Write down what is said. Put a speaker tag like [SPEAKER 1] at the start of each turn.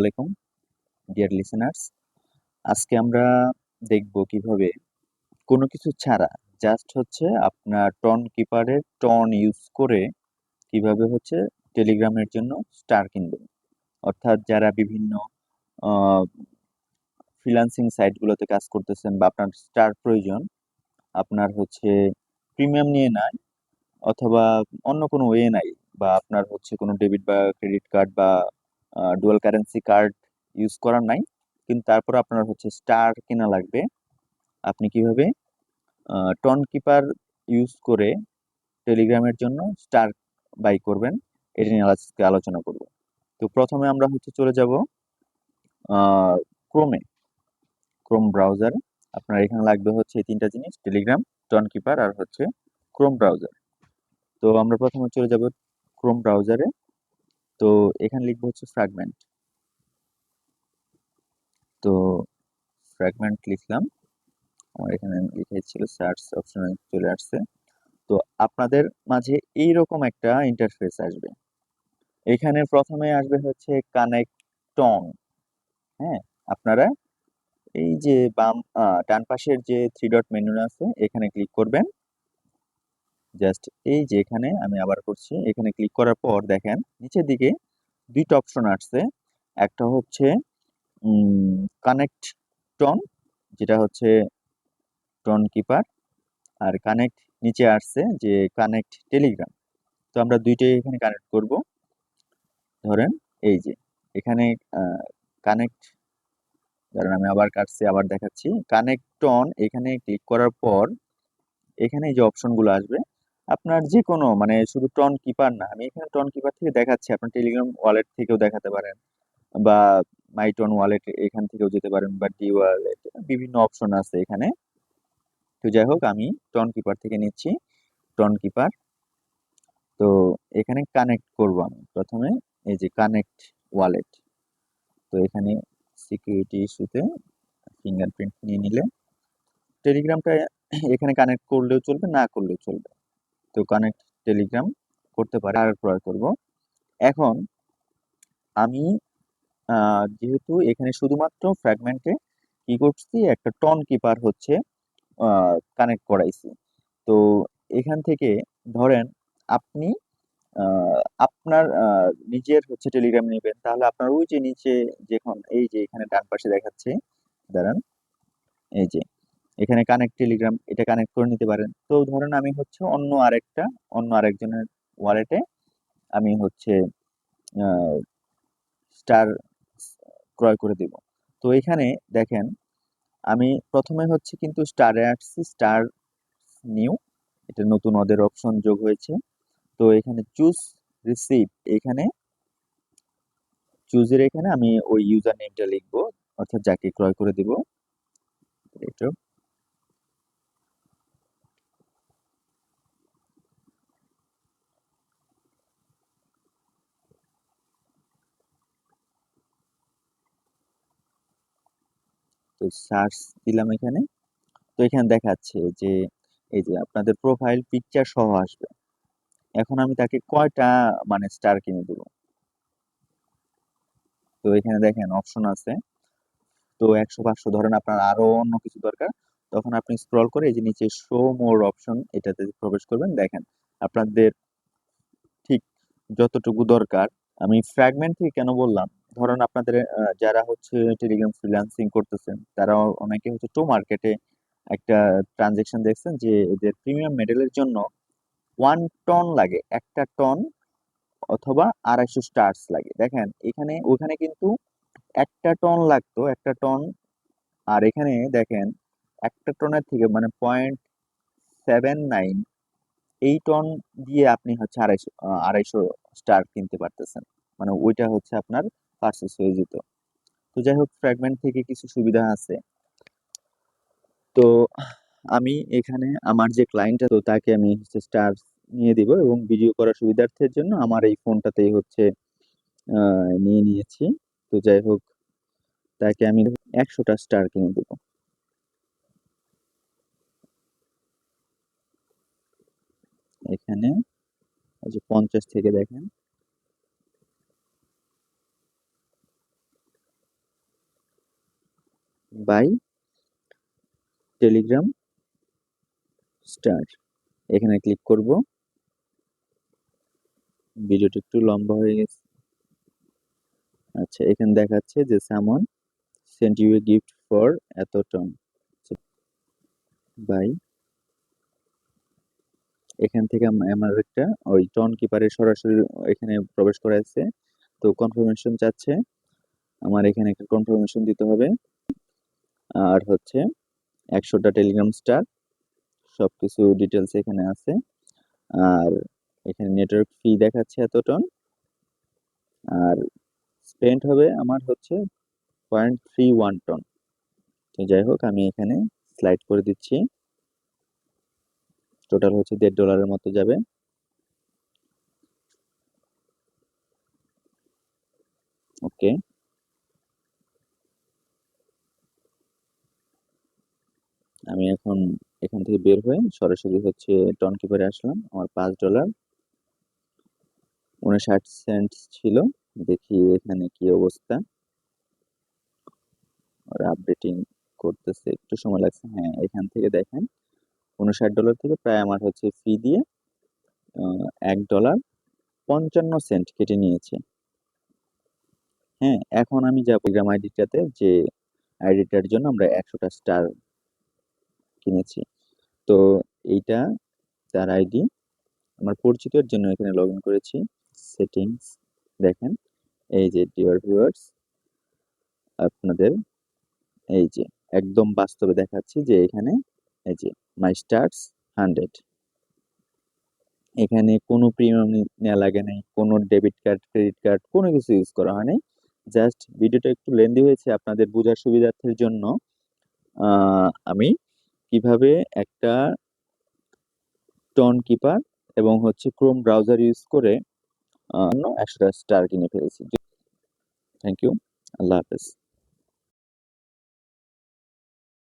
[SPEAKER 1] আলাইকুম dear listeners. আজকে আমরা দেখব কিভাবে কোনো কিছু ছাড়া জাস্ট হচ্ছে আপনার টন কিপারের টন ইউজ করে কিভাবে হচ্ছে টেলিগ্রামের জন্য স্টার কিনবেন। অর্থাৎ যারা বিভিন্ন ফ্রিল্যান্সিং সাইটগুলোতে কাজ করতেছেন বা আপনার স্টার প্রয়োজন, আপনার হচ্ছে প্রিমিয়াম নিয়ে নাই অথবা অন্য কোনো ওয়ে নাই, বা আপনার হচ্ছে কোনো ডেবিট বা ক্রেডিট কার্ড বা ডুয়াল কারেন্সি কার্ড ইউজ করার নাই, কিন্তু তারপর আপনার হচ্ছে স্টার কেনা লাগবে। আপনি কিভাবে টন কিপার ইউজ করে টেলিগ্রামের জন্য স্টার বাই করবেন, এটা নিয়ে আজকে আলোচনা করব। তো প্রথমে আমরা হচ্ছে চলে যাব ক্রোমে, ক্রোম ব্রাউজার। আপনার এখানে লাগবে হচ্ছে এই তিনটা জিনিস: টেলিগ্রাম, টন কিপার আর হচ্ছে ক্রোম ব্রাউজার। তো আমরা প্রথমে চলে যাব ক্রোম ব্রাউজারে। তো এখানে লিখবো হচ্ছে ফ্র্যাগমেন্ট। তো ফ্র্যাগমেন্ট লিখলাম, আমার এখানে লিখেছিল সার্চ অপশনে চলে আসছে। তো আপনাদের মাঝে এইরকম একটা ইন্টারফেস আসবে। এখানে প্রথমে আসবে হচ্ছে কানেক্ট টন। হ্যাঁ, আপনারা এই যে বাম ডান পাশের যে থ্রি ডট মেনু আছে এখানে ক্লিক করবেন। জাস্ট এই যে এখানে আমি আবার করছি, এখানে ক্লিক করার পর দেখেন নিচের দিকে দুইটা অপশন আসছে। একটা হচ্ছে কানেক্ট টন, যেটা হচ্ছে টন কিপার, আর কানেক্ট নিচে আসছে যে কানেক্ট টেলিগ্রাম। তো আমরা দুইটাই এখানে কানেক্ট করব। ধরেন এই যে এখানে কানেক্ট, ধরেন আমি আবার কাটছি, আবার দেখাচ্ছি। কানেক্ট টন এখানে ক্লিক করার পর এখানে যে অপশনগুলো আসবে, আপনার যে কোনো মানে শুধু টন কিপার না, আমি এখানে টন কিপার থেকে দেখাচ্ছি, আপনার টেলিগ্রাম ওয়ালেট থেকেও দেখাতে পারেন বা মাই টন ওয়ালেট এখান থেকেও যেতে পারেন বা ডি ওয়ালেট, বিভিন্ন অপশন আছে এখানে। তো যাই হোক, আমি টন কিপার থেকে নিচ্ছি টন কিপার। তো এখানে কানেক্ট করব আমি প্রথমে এই যে কানেক্ট ওয়ালেট। তো এখানে সিকিউরিটি ইস্যুতে ফিঙ্গারপ্রিন্ট নিয়ে নিলে টেলিগ্রামটা এখানে কানেক্ট করলেও চলবে, না করলেও চলবে। তো কানেক্ট টেলিগ্রাম করতে পারে আর ক্রয় করব। এখন আমি যেহেতু এখানে শুধুমাত্র ফ্র্যাগমেন্টে কি করছি, একটা টন কিপার হচ্ছে কানেক্ট করাইছি। তো এখান থেকে ধরেন আপনি আপনার নিজের হচ্ছে টেলিগ্রাম নেবেন, তাহলে আপনার ওই যে নিচে যখন এই যে এখানে ডান পাশে দেখাচ্ছে, দাঁড়ান, এই যে এখানে কানেক্ট টেলিগ্রাম, এটা কানেক্ট করে নিতে পারেন। তো ধরেন আমি হচ্ছে অন্য আরেকজনের ওয়ালেটে আমি হচ্ছে স্টার ক্রয় করে দিব। তো এখানে দেখেন আমি প্রথমে হচ্ছে কিন্তু স্টারে আসছি, স্টার নিউ, এটা নতুন ওদের অপশন যোগ হয়েছে। তো এখানে চুজ রিসিভ, এখানে চুজের এখানে আমি ওই ইউজার নেমটা লিখবো, অর্থাৎ যাকে ক্রয় করে দিব। এটা তো সার্চ দিলাম এখানে। তো এখানে দেখাচ্ছে যে এই যে আপনাদের প্রোফাইল পিকচার সহ আসবে। এখন আমি তাকে কয়টা মানে স্টার কিনে দেবো। তো এখানে দেখেন অপশন আছে। তো 100 500 ধরেন আপনার আরো অন্য কিছু দরকার, তখন আপনি স্ক্রল করে এই যে নিচে শো মোর অপশন এটাতে প্রবেশ করবেন। দেখেন আপনাদের ঠিক যতটুকু দরকার। আমি ফ্র্যাগমেন্ট থেকে কেন বললাম, ধরেন আপনাদের যারা হচ্ছে টেলিগ্রাম ফ্রিল্যান্সিং করতেছেন, তারা অনেকে হচ্ছে টো মার্কেটে একটা ট্রানজেকশন দেখছেন যে এদের প্রিমিয়াম মেডেলের জন্য 1 টন লাগে, 1 টন অথবা 250 স্টার্স লাগে। দেখেন এখানে ওখানে কিন্তু 1 টন লাগতো, 1 টন। আর এখানে দেখেন 1 টনের থেকে মানে 0.79, এই টন দিয়ে আপনি হচ্ছে 250 স্টার কিনতে পারতেছেন, মানে ওইটা হচ্ছে আপনার পারচেস হয়ে যেত। তো যাই হোক, ফ্র্যাগমেন্ট থেকে কিছু সুবিধা আছে। তো আমি এখানে আমার যে ক্লায়েন্ট তো তাকে আমি হচ্ছে স্টার নিয়ে দিব, এবং ভিডিও করার সুবিধার্থের জন্য আমার এই ফোনটাতেই হচ্ছে নিয়ে নিয়েছি। তো যাই হোক, তাকে আমি 100টা স্টার কিনে দেবো। এখানে এই যে 50 থেকে দেখেন বাই টেলিগ্রাম স্টার, এখানে ক্লিক করব। ভিডিওটা একটু লম্বা হয়ে গেছে। আচ্ছা, এখানে দেখাচ্ছে যে someone sent you a gift for এত টন বাই। এখান থেকে আমার একটা ওই টন কিপারের সরাসরি এখানে প্রবেশ করা আছে। তো কনফার্মেশন চাচ্ছে, আমার এখানে একটা কনফার্মেশন দিতে হবে। আর হচ্ছে 100টা টেলিগ্রাম স্টার, সবকিছু ডিটেলস এখানে আছে। আর এখানে নেটওয়ার্ক ফি দেখাচ্ছে এত টন। আর স্পেন্ড হবে আমার হচ্ছে 0.31 টন। তো যাই হোক, আমি এখানে স্লাইড করে দিচ্ছি। টোটাল হচ্ছে $1.5 মতো যাবে। ওকে, আমি এখন এখান থেকে বের হয়ে সরাসরি হচ্ছে টন কিপারে আসলাম। আমার $5.59 ছিল। দেখি এখানে কি অবস্থা। ওরা আপডেটিং করতেছে, একটু সময় লাগছে। হ্যাঁ, এখান থেকে দেখেন $59 থেকে প্রায় আমার হচ্ছে ফি দিয়ে $1.55 কেটে নিয়েছে। হ্যাঁ, এখন আমি যাবো টেলিগ্রাম আইডিটাতে, যে আইডিটার জন্য আমরা 100টা স্টার কিনেছি। তো এইটা তার আইডি, আমার পরিচিতের জন্য এখানে লগ ইন করেছি। সেটিংস দেখেন, এই যে ডিয়ার ভিউয়ার্স, আপনাদের এই যে একদম বাস্তবে দেখাচ্ছি যে এখানে এই যে মাই স্টার্স 100, এখানে কোনো প্রিমিয়াম নেওয়া লাগে নাই, কোনো ডেবিট কার্ড ক্রেডিট কার্ড কোনো কিছু ইউজ করা হয় নাই। জাস্ট ভিডিওটা একটু লেন্দি হয়েছে, আপনাদের বোঝার সুবিধার্থের জন্য আমি কিভাবে একটা টন কিপার এবং হচ্ছে ক্রোম ব্রাউজার ইউজ করে 100টা স্টার কিনে ফেলেছি। থ্যাংক ইউ, আল্লাহ হাফেজ।